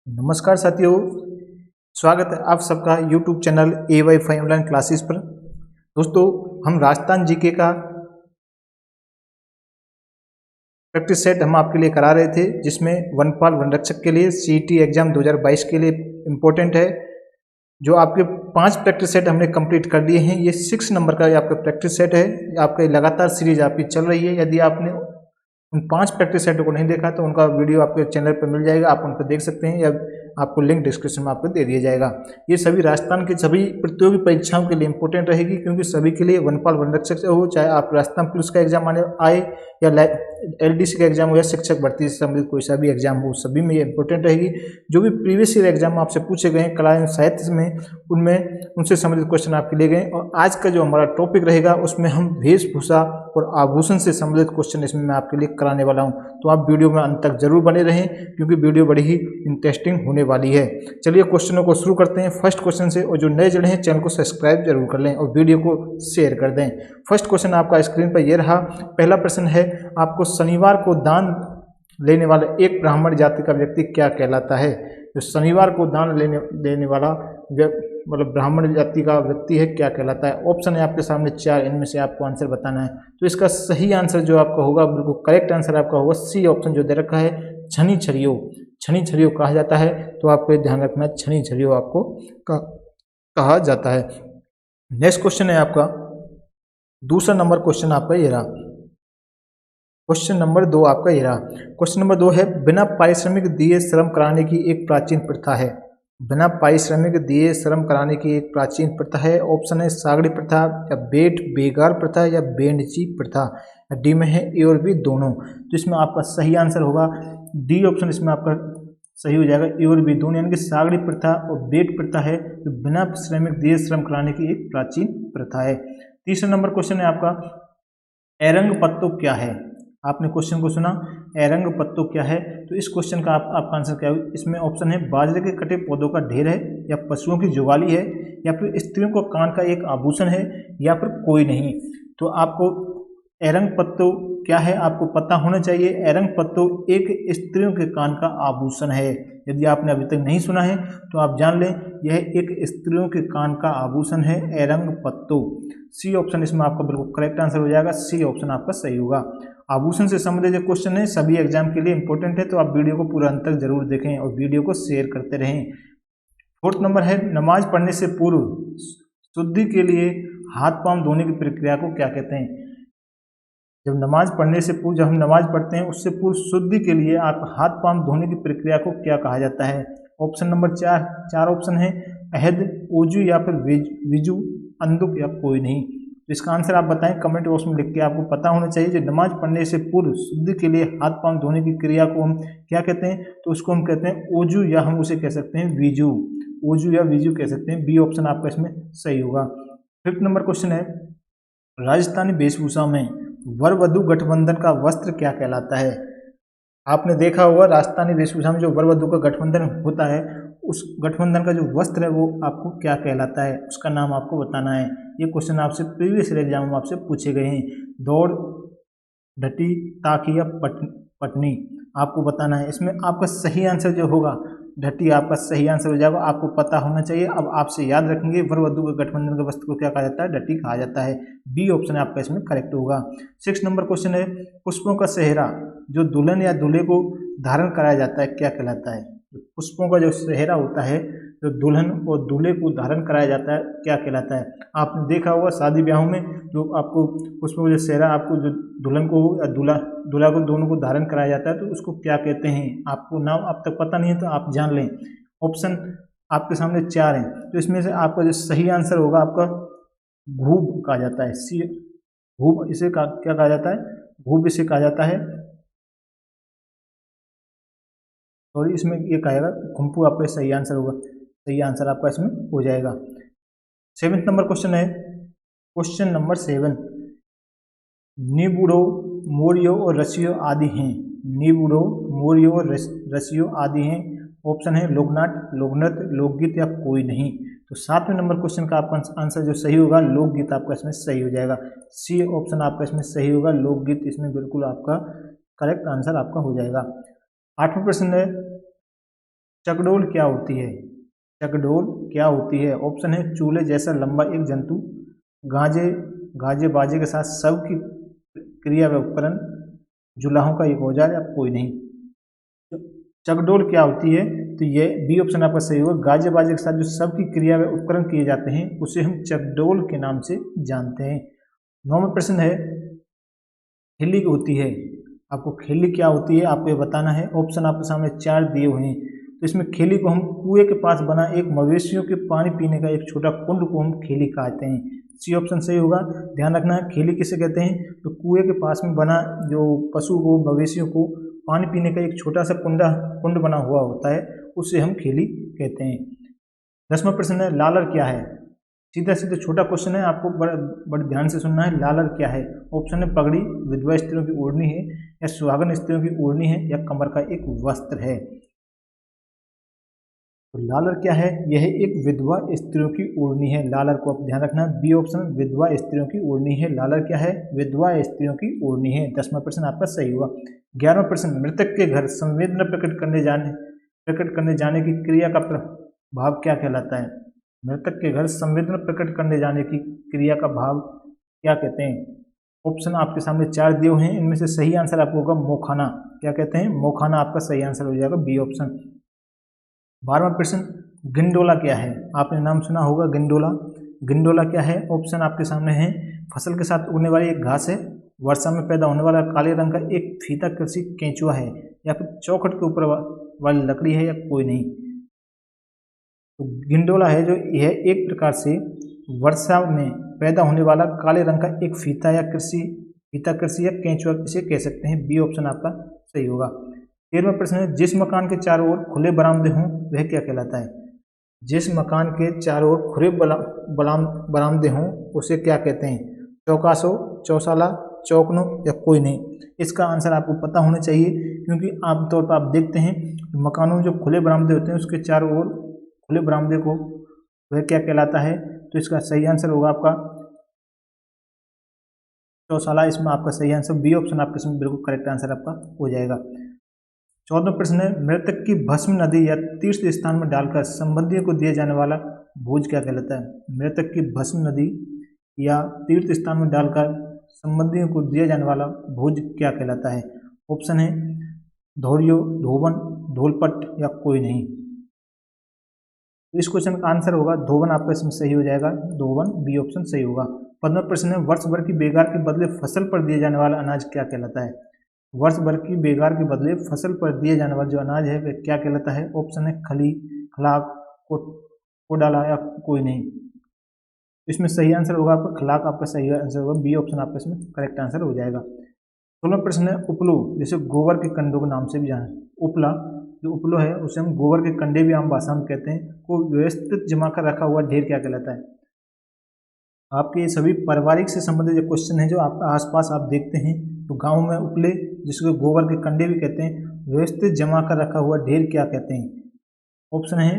नमस्कार साथियों, स्वागत है आप सबका YouTube channel AY5 online classes पर। दोस्तों, हम राजस्थान जीके का प्रैक्टिस सेट हम आपके लिए करा रहे थे, जिसमें वनपाल वनरक्षक के लिए CET एग्जाम 2022 के लिए इम्पोर्टेंट है। जो आपके 5 प्रैक्टिस सेट हमने कंप्लीट कर लिए हैं। ये 6 नंबर का आपका प्रैक्टिस सेट है। आपका लगातार सीरीज आपकी चल रही है। यदि आपने उन 5 प्रैक्टिस सेटों को नहीं देखा तो उनका वीडियो आपके चैनल पर मिल जाएगा, आप उन पर देख सकते हैं, या आपको लिंक डिस्क्रिप्शन में आपको दे दिया जाएगा। ये सभी राजस्थान के सभी प्रतियोगी परीक्षाओं के लिए इंपॉर्टेंट रहेगी, क्योंकि सभी के लिए वनपाल वनरक्षक हो, चाहे आप राजस्थान पुलिस का एग्जाम आए या LDC का एग्जाम हो या शिक्षक भर्ती से संबंधित कोई सा भी एग्जाम हो, सभी में ये इंपॉर्टेंट रहेगी। जो भी प्रीवियस ईयर एग्जाम आपसे पूछे गए कला एवं साहित्य में, उनमें उनसे संबंधित क्वेश्चन आपके लिए गए। और आज का जो हमारा टॉपिक रहेगा उसमें हम वेशभूषा और आभूषण से संबंधित क्वेश्चन इसमें मैं आपके लिए कराने वाला हूं। तो आप वीडियो में अंत तक जरूर बने रहें, क्योंकि वीडियो बड़ी ही इंटरेस्टिंग होने वाली है। चलिए क्वेश्चनों को शुरू करते हैं फर्स्ट क्वेश्चन से। और जो नए जुड़े हैं चैनल को सब्सक्राइब जरूर कर लें और वीडियो को शेयर कर दें। फर्स्ट क्वेश्चन आपका स्क्रीन पर ये रहा। पहला प्रश्न है आपको, शनिवार को दान लेने वाला एक ब्राह्मण जाति का व्यक्ति क्या कहलाता है? जो शनिवार को दान लेने वाला मतलब ब्राह्मण जाति का व्यक्ति है, क्या कहलाता है? ऑप्शन है आपके सामने 4, इनमें से आपको आंसर बताना है। तो इसका सही आंसर जो आपका होगा, बिल्कुल करेक्ट आंसर आपका होगा सी ऑप्शन जो दे रखा है, छनी छरियो। छनी छरियो कहा जाता है। तो आपको ध्यान रखना, छनी छरियो आपको कहा जाता है। नेक्स्ट क्वेश्चन है आपका, दूसरा नंबर क्वेश्चन आपका ये रहा। क्वेश्चन नंबर 2 आपका ये रहा। क्वेश्चन नंबर 2 है, बिना पारिश्रमिक दिए श्रम कराने की एक प्राचीन प्रथा है। बिना पारिश्रमिक दिए श्रम कराने की एक प्राचीन प्रथा है। ऑप्शन है सागड़ी प्रथा, या बेट बेगार प्रथा, या बेंडची प्रथा। डी में है ए और बी दोनों। तो इसमें आपका सही आंसर होगा डी ऑप्शन, इसमें आपका सही हो जाएगा। ए और बी दोनों, यानी कि सागड़ी प्रथा और बेट प्रथा है जो बिना श्रमिक दिए श्रम कराने की एक प्राचीन प्रथा है। तीसरा नंबर क्वेश्चन है आपका, एरंग पत्तो क्या है? आपने क्वेश्चन को सुना, एरंग पत्तो क्या है? तो इस क्वेश्चन का आपका आंसर क्या है? इसमें ऑप्शन है बाजरे के कटे पौधों का ढेर है, या पशुओं की जुगाली है, या फिर स्त्रियों को कान का एक आभूषण है, या फिर कोई नहीं। तो आपको एरंग पत्तो क्या है आपको पता होना चाहिए। एरंग पत्तो एक स्त्रियों के कान का आभूषण है। यदि आपने अभी तक नहीं सुना है तो आप जान लें, यह एक स्त्रियों के कान का आभूषण है, एरंग पत्तो। सी ऑप्शन इसमें आपका बिल्कुल करेक्ट आंसर हो जाएगा। सी ऑप्शन आपका सही होगा। आभूषण से संबंधित जो क्वेश्चन है सभी एग्जाम के लिए इंपॉर्टेंट है, तो आप वीडियो को पूरा अंत तक जरूर देखें और वीडियो को शेयर करते रहें। फोर्थ नंबर है, नमाज पढ़ने से पूर्व शुद्धि के लिए हाथ पांव धोने की प्रक्रिया को क्या कहते हैं? जब नमाज पढ़ने से पूर्व, जब हम नमाज पढ़ते हैं उससे पूर्व शुद्धि के लिए आप हाथ पांव धोने की प्रक्रिया को क्या कहा जाता है? ऑप्शन नंबर 4 ऑप्शन है, अहद, ओजू, या फिर विजू, अंदुक, या कोई नहीं। तो इसका आंसर आप बताएं कमेंट बॉक्स में लिख के। आपको पता होना चाहिए जो नमाज पढ़ने से पूर्व शुद्धि के लिए हाथ पांव धोने की क्रिया को हम क्या कहते हैं? तो उसको हम कहते हैं ओजू, या हम उसे कह सकते हैं विजू। ओजू या विजू कह सकते हैं। बी ऑप्शन आपका इसमें सही होगा। फिफ्थ नंबर क्वेश्चन है, राजस्थानी वेशभूषा में वर वधु गठबंधन का वस्त्र क्या कहलाता है? आपने देखा होगा राजस्थानी वेशभूषा में जो वर वधु का गठबंधन होता है, उस गठबंधन का जो वस्त्र है वो आपको क्या कहलाता है? उसका नाम आपको बताना है। ये क्वेश्चन आपसे प्रीवियस एग्जाम में आपसे पूछे गए हैं। दौड़, ढटी, ताकी, या पटनी आपको बताना है। इसमें आपका सही आंसर जो होगा ढटी आपका सही आंसर हो जाएगा। आपको पता होना चाहिए। अब आपसे याद रखेंगे, वर वधु के गठबंधन के वस्त्र को क्या कहा जाता है? ढटी कहा जाता है। बी ऑप्शन आपका इसमें करेक्ट होगा। 6 नंबर क्वेश्चन है, पुष्पों का सेहरा जो दुल्हन या दूल्हे को धारण कराया जाता है क्या कहलाता है? पुष्पों का जो सेहरा होता है जो दुल्हन और दूल्हे को धारण कराया जाता है क्या कहलाता है? आपने देखा होगा शादी ब्याहों में जो आपको पुष्पों का जो सेहरा आपको जो दुल्हन को या दूल्हा को दोनों को धारण कराया जाता है, तो उसको क्या कहते हैं? आपको नाम अब तक पता नहीं है तो आप जान लें। ऑप्शन आपके सामने 4 हैं, तो इसमें से आपका जो सही आंसर होगा आपका घूब कहा जाता है। सी घूब इसे क्या कहा जाता है? घूब इसे कहा जाता है। और इसमें ये कहेगा घुम्पू आपका सही आंसर होगा। सही आंसर आपका इसमें हो जाएगा। 7th नंबर क्वेश्चन है, क्वेश्चन नंबर 7, निबूढ़ो, मोरियो और रसियो आदि हैं। निबूढ़ो, मोरियो और रसियो आदि हैं। ऑप्शन है लोकनाट, लोकनृत्य, लोकगीत, या कोई नहीं। तो 7वें नंबर क्वेश्चन का आपका आंसर जो सही होगा लोकगीत आपका इसमें सही हो जाएगा। सी ऑप्शन आपका इसमें सही होगा, लोकगीत इसमें बिल्कुल आपका करेक्ट आंसर आपका हो जाएगा। 8वां प्रश्न है, चकडोल क्या होती है? चकडोल क्या होती है? ऑप्शन है चूल्हे जैसा लंबा एक जंतु, गाजे गाजे बाजे के साथ सब की क्रिया व उपकरण, जुलाहों का एक औजार या कोई नहीं। चकडोल क्या होती है? तो ये बी ऑप्शन आपका सही होगा। गाजे बाजे के साथ जो सब की क्रिया व उपकरण किए जाते हैं उसे हम चकडोल के नाम से जानते हैं। 9वां प्रश्न है खिल्ली होती है। आपको खिल्ली क्या होती है आपको ये बताना है। ऑप्शन आपके सामने 4 दिए हुए हैं। तो इसमें खिल्ली को हम कुएं के पास बना एक मवेशियों के पानी पीने का एक छोटा कुंड को हम खिल्ली कहते हैं। सी ऑप्शन सही होगा। ध्यान रखना है खिल्ली किसे कहते हैं? तो कुएं के पास में बना जो पशु को मवेशियों को पानी पीने का एक छोटा सा कुंड बना हुआ होता है उसे हम खिल्ली कहते हैं। 10वां प्रश्न है लालर क्या है? सीधा सीधा छोटा क्वेश्चन है, आपको बड़े ध्यान से सुनना है। लालर क्या है? ऑप्शन है पगड़ी, विधवा स्त्रियों की ओढ़नी है, या सुहागन स्त्रियों की ओढ़नी है, या कमर का एक वस्त्र है। तो लालर क्या है? यह एक विधवा स्त्रियों की ओढ़नी है। लालर को आप ध्यान रखना, बी ऑप्शन विधवा स्त्रियों की ओढ़नी है। लालर क्या है? विधवा स्त्रियों की ओढ़नी है। 10वां प्रश्न आपका सही हुआ। 11वां प्रश्न मृतक के घर संवेदना प्रकट करने जाने की क्रिया का भाव क्या कहलाता है? मृतक के घर संवेदना प्रकट करने जाने की क्रिया का भाव क्या कहते हैं? ऑप्शन आपके सामने 4 दिए हुए हैं, इनमें से सही आंसर आपको होगा मोखाना। क्या कहते हैं? मोखाना आपका सही आंसर हो जाएगा, बी ऑप्शन। 12वां प्रश्न गिंडोला क्या है? आपने नाम सुना होगा गिंडोला। गिंडोला क्या है? ऑप्शन आपके सामने है फसल के साथ उगने वाली एक घास है, वर्षा में पैदा होने वाला काले रंग का एक फीता कृषि केंचुआ है, या फिर चौखट के ऊपर वाली लकड़ी है, या कोई नहीं। तो गिंडोला है जो यह एक प्रकार से वर्षा में पैदा होने वाला काले रंग का एक फीता कृषि या केंचुआ इसे कह सकते हैं। बी ऑप्शन आपका सही होगा। 13वां प्रश्न है जिस मकान के चारों ओर खुले बरामदे हों वह क्या कहलाता है? जिस मकान के चारों ओर खुले बरामदे हों उसे क्या कहते हैं? चौकासो, चौसाला, चौकनो, या कोई नहीं। इसका आंसर आपको पता होना चाहिए, क्योंकि आमतौर पर आप देखते हैं मकानों में जो खुले बरामदे होते हैं उसके चारों ओर खुले बरामदे को वह क्या कहलाता है? तो इसका सही आंसर होगा आपका चौसाला। इसमें आपका सही आंसर बी ऑप्शन आपके इसमें बिल्कुल करेक्ट आंसर आपका हो जाएगा। 14वां प्रश्न है मृतक की भस्म नदी या तीर्थ स्थान में डालकर संबंधियों को दिया जाने वाला भोज क्या कहलाता है? मृतक की भस्म नदी या तीर्थ स्थान में डालकर संबंधियों को दिया जाने वाला भोज क्या कहलाता है? ऑप्शन है धौरियो, धोवन, ढोलपट, या कोई नहीं। तो इस क्वेश्चन का आंसर होगा धोवन, आपका इसमें सही हो जाएगा, धोवन, बी ऑप्शन सही होगा। 15वां प्रश्न है वर्ष भर की बेगार के बदले फसल पर दिए जाने वाला अनाज क्या कहलाता है? वर्ष भर की बेगार के बदले फसल पर दिए जाने वाला जो अनाज है वह क्या कहलाता है? ऑप्शन है खली, खलाक, कोडाला, या कोई नहीं। इसमें सही आंसर होगा आपका खलाक, आपका सही आंसर होगा, बी ऑप्शन आपका इसमें करेक्ट आंसर हो जाएगा। 16वां प्रश्न है उपलो, जैसे गोबर के कंडों के नाम से भी जाना, उपला जो उपलो है उसे हम गोबर के कंडे भी आम भाषा में कहते हैं, को व्यवस्थित जमा कर रखा हुआ ढेर क्या कहलाता है? आपके ये सभी पारिवारिक से संबंधित जो क्वेश्चन है जो आपका आसपास आप देखते हैं, तो गांव में उपले जिसको गोबर के कंडे भी कहते हैं, व्यवस्थित जमा कर रखा हुआ ढेर क्या कहते हैं? ऑप्शन है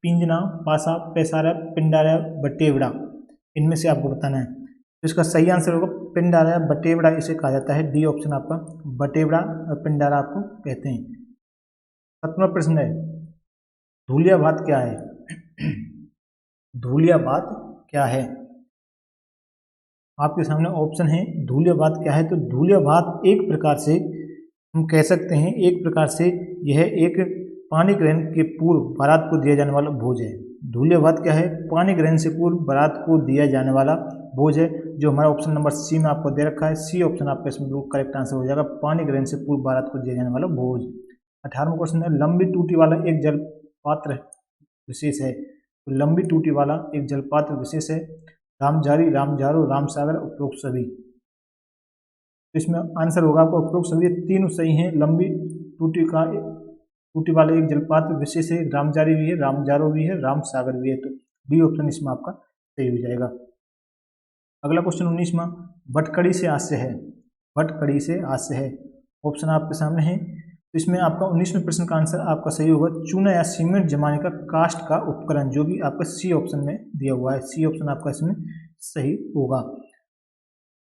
पिंजना, पासा, पैसारा, पिंडारा, बटेवड़ा। इनमें से आपको बताना है। तो इसका सही आंसर होगा पिंडारा, बटेवड़ा इसे कहा जाता है। डी ऑप्शन आपका बटेवड़ा और पिंडारा आपको कहते हैं। 17वां प्रश्न है धूलिया भात क्या है? धूलिया भात क्या है? आपके सामने ऑप्शन है धूलिया भात क्या है? तो धूलिया भात एक प्रकार से हम कह सकते हैं, एक प्रकार से यह एक पानी ग्रहण के पूर्व बारात को दिया जाने वाला भोज है। धूलिया भात क्या है? पानी ग्रहण से पूर्व बारात को दिया जाने वाला भोज है, जो हमारा ऑप्शन नंबर सी में आपको दे रखा है। सी ऑप्शन आपका इसमें करेक्ट आंसर हो जाएगा, पानी ग्रहण से पूर्व बारात को दिया जाने वाला भोज। 18वां क्वेश्चन है लंबी टूटी वाला एक जलपात्र विशेष है। तो लंबी टूटी वाला एक जलपात्र विशेष है रामजारी, रामजारो, रामसागर, उपरोक्त सभी। तो इसमें आंसर होगा आपका उपरोक्त सभी, तीनों सही हैं। लंबी टूटी वाला एक जलपात्र विशेष है, रामजारी भी है, रामजारो भी है, रामसागर भी है। तो बी ऑप्शन इसमें आपका सही हो जाएगा। अगला क्वेश्चन 19वां भटकड़ी से हास्य है। भटकड़ी से हास्य है, ऑप्शन आपके सामने है। तो इसमें आपका 19वें प्रश्न का आंसर आपका सही होगा चूना या सीमेंट जमाने का कास्ट का उपकरण, जो कि आपका सी ऑप्शन में दिया हुआ है। सी ऑप्शन आपका इसमें सही होगा।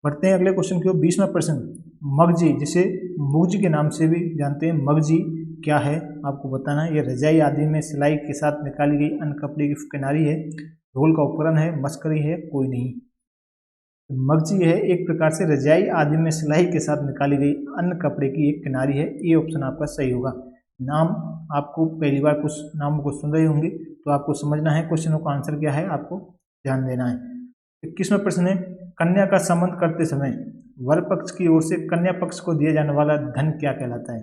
बढ़ते हैं अगले क्वेश्चन की ओर। 20वां प्रश्न मगजी, जिसे मुगजी के नाम से भी जानते हैं, मगजी क्या है आपको बताना है। ये रजाई आदि में सिलाई के साथ निकाली गई अन्य कपड़े की किनारी है, ढोल का उपकरण है, मस्करी है, कोई नहीं। मगजी है एक प्रकार से रजाई आदि में सिलाई के साथ निकाली गई अन्य कपड़े की एक किनारी है। ये ऑप्शन आपका सही होगा। नाम आपको पहली बार कुछ नामों को सुन रहे होंगे तो आपको समझना है क्वेश्चनों का आंसर क्या है, आपको ध्यान देना है। 21वां प्रश्न है, कन्या का संबंध करते समय वर पक्ष की ओर से कन्या पक्ष को दिया जाने वाला धन क्या कहलाता है?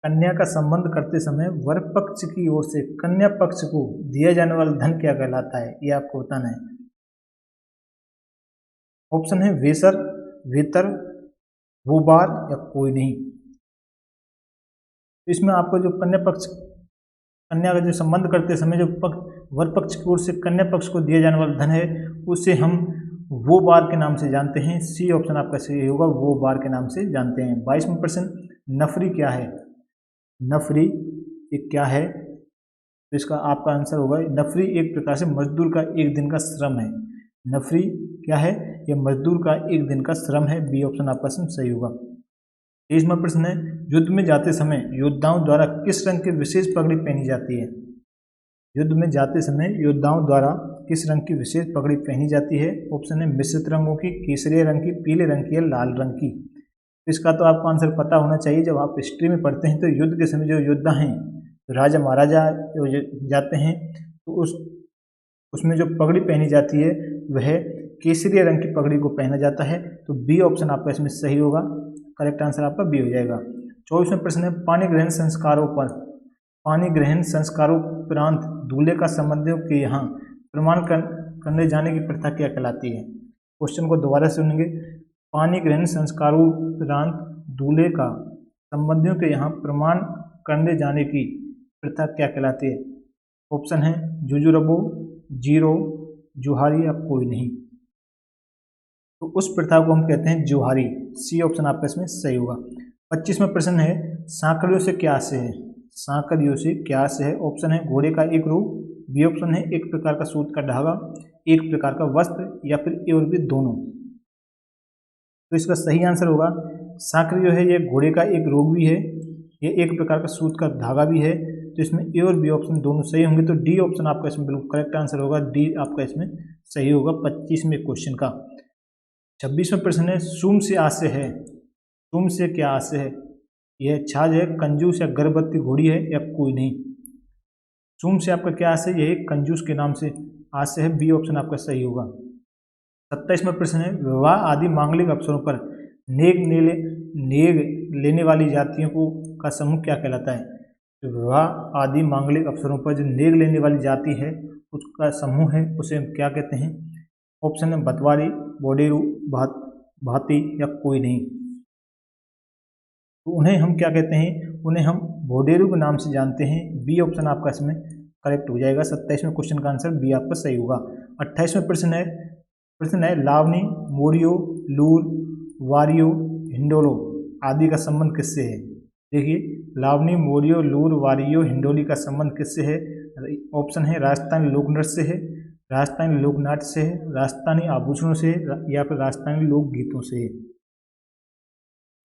कन्या का संबंध करते समय वर पक्ष की ओर से कन्या पक्ष को दिया जाने वाला धन क्या कहलाता है, ये आपको बताना है। ऑप्शन है वेसर, वेतर, वोबार या कोई नहीं। तो इसमें आपको जो कन्या का जो संबंध करते समय जो वर पक्ष की ओर से कन्या पक्ष को दिया जाने वाला धन है उसे हम वो बार के नाम से जानते हैं। सी ऑप्शन आपका सही होगा, वो बार के नाम से जानते हैं। 22वां प्रश्न, नफरी क्या है? नफरी ये क्या है? तो इसका आपका आंसर होगा, नफरी एक प्रकार से मजदूर का एक दिन का श्रम है। नफरी क्या है? यह मजदूर का एक दिन का श्रम है। बी ऑप्शन आपका सही होगा। 23वां प्रश्न है, युद्ध में जाते समय योद्धाओं द्वारा किस रंग की विशेष पगड़ी पहनी जाती है? युद्ध में जाते समय योद्धाओं द्वारा किस रंग की विशेष पगड़ी पहनी जाती है? ऑप्शन है मिश्रित रंगों की, केसरिया रंग की, पीले रंग की या लाल रंग की। इसका तो आपको आंसर पता होना चाहिए। जब आप हिस्ट्री में पढ़ते हैं तो युद्ध के समय जो योद्धा हैं, तो राजा महाराजा जाते हैं तो उसमें जो पगड़ी पहनी जाती है वह केसरिया रंग की पगड़ी को पहना जाता है। तो बी ऑप्शन आपका इसमें सही होगा, करेक्ट आंसर आपका बी हो जाएगा। 24वां प्रश्न है, पानी ग्रहण संस्कारों उपरांत दूल्हे का संबंधियों के यहाँ प्रमाण करने जाने की प्रथा क्या कहलाती है? क्वेश्चन को दोबारा सुनेंगे। पानी ग्रहण संस्कारों उपरांत दूल्हे का संबंधियों के यहाँ प्रमाण करने जाने की प्रथा क्या कहलाती है? ऑप्शन है जुजुरबो, जीरो, जुहारी या कोई नहीं। तो उस प्रथा को हम कहते हैं जुहारी। सी ऑप्शन आपका इसमें सही होगा। 25वां प्रश्न है, सांकड़ियों से क्या आशय है? सांकड़ियों से क्या आशय है? ऑप्शन है घोड़े का एक रूप, बी ऑप्शन है एक प्रकार का सूत का धागा, एक प्रकार का वस्त्र या फिर ए और बी दोनों। तो इसका सही आंसर होगा सांकड़ी जो है ये घोड़े का एक रोग भी है, ये एक प्रकार का सूत का धागा भी है। तो इसमें ए और बी ऑप्शन दोनों सही होंगे। तो डी ऑप्शन आपका इसमें बिल्कुल करेक्ट आंसर होगा, डी आपका इसमें सही होगा 25वें क्वेश्चन का। 26वां प्रश्न है, सुम से आशय है? सुम से क्या आशय है? यह छाछ है, कंजूस या गर्भवती घोड़ी है या कोई नहीं। सुम से आपका क्या आशय? यह कंजूस के नाम से आशय है। बी ऑप्शन आपका सही होगा। 27वां प्रश्न है, विवाह आदि मांगलिक अवसरों पर नेग लेने वाली जातियों को का समूह क्या कहलाता है? विवाह आदि मांगलिक अवसरों पर जो नेग लेने वाली जाति है उसका समूह है, उसे हम क्या कहते हैं? ऑप्शन है बतवारी, बोडेरू, भाती या कोई नहीं। तो उन्हें हम क्या कहते हैं? उन्हें हम बोडेरू के नाम से जानते हैं। बी ऑप्शन आपका इसमें करेक्ट हो जाएगा। 27वें क्वेश्चन का आंसर बी आपका सही होगा। 28वां प्रश्न है लावनी, मोरियो, लूर, वारियो, हिंडोलो आदि का संबंध किससे है? देखिए लावनी, मोरियो, लूर, वारियो, हिंडोली का संबंध किससे है? ऑप्शन है राजस्थानी लोक नृत्य से है, राजस्थानी लोक नाट्य से है, राजस्थानी आभूषणों से या फिर राजस्थानी लोकगीतों से है।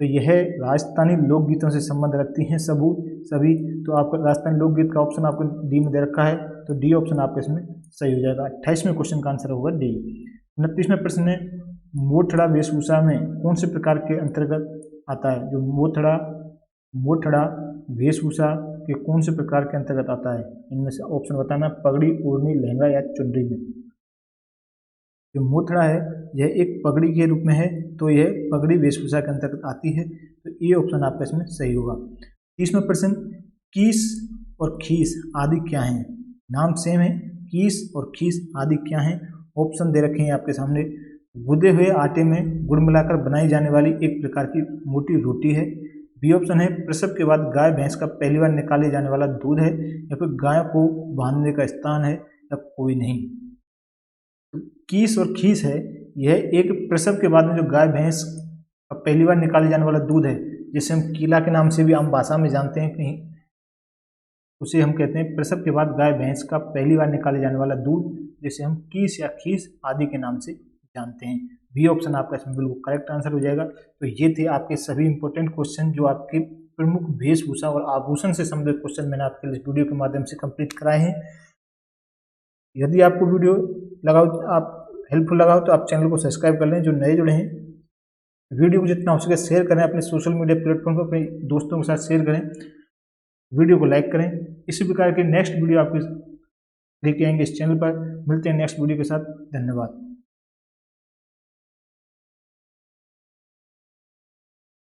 तो यह राजस्थानी लोकगीतों से संबंध रखती हैं सभी। तो आपका राजस्थानी लोकगीत का ऑप्शन आपको डी में दे रखा है, तो डी ऑप्शन आपका इसमें सही हो जाएगा। 28वें क्वेश्चन का आंसर होगा डी। 29वें प्रश्न में, मोथड़ा वेशभूषा में कौन से प्रकार के अंतर्गत आता है? जो मोथड़ा वेशभूषा के कौन से प्रकार के अंतर्गत आता है? इनमें से ऑप्शन बताना, पगड़ी, ओढ़नी, लहंगा या चुनरी में। जो मोथड़ा है यह एक पगड़ी के रूप में है, तो यह पगड़ी वेशभूषा के अंतर्गत आती है। तो ये ऑप्शन आपका इसमें सही होगा। 30वां प्रश्न, कीस और खीस आदि क्या हैं? नाम सेम है, कीस और खीस आदि क्या हैं? ऑप्शन दे रखे हैं आपके सामने। गूंदे हुए आटे में गुड़ मिलाकर बनाई जाने वाली एक प्रकार की मोटी रोटी है। बी ऑप्शन है प्रसव के बाद गाय भैंस का पहली बार निकाले जाने वाला दूध है, या फिर गाय को बांधने का स्थान है, या कोई नहीं। कीस और खीस है यह एक प्रसव के बाद में जो गाय भैंस का पहली बार निकाले जाने वाला दूध है, जिसे हम कीला के नाम से भी आम भाषा में जानते हैं, कहीं उसे हम कहते हैं प्रसव के बाद गाय भैंस का पहली बार निकाले जाने वाला दूध, जिसे हम कीस या खीस आदि के नाम से जानते हैं। बी ऑप्शन आपका इसमें बिल्कुल करेक्ट आंसर हो जाएगा। तो ये थे आपके सभी इंपॉर्टेंट क्वेश्चन जो आपके प्रमुख वेशभूषा और आभूषण से संबंधित क्वेश्चन मैंने आपके लिए वीडियो के माध्यम से कंप्लीट कराए हैं। यदि आपको वीडियो लगा आप हेल्पफुल लगा हो तो आप चैनल को सब्सक्राइब कर लें। जो नए जुड़े हैं, वीडियो को जितना हो सके शेयर करें, अपने सोशल मीडिया प्लेटफॉर्म पर अपने दोस्तों के साथ शेयर करें, वीडियो को लाइक करें। इसी प्रकार के नेक्स्ट वीडियो आपके लेके आएंगे इस चैनल पर। मिलते हैं नेक्स्ट वीडियो के साथ। धन्यवाद।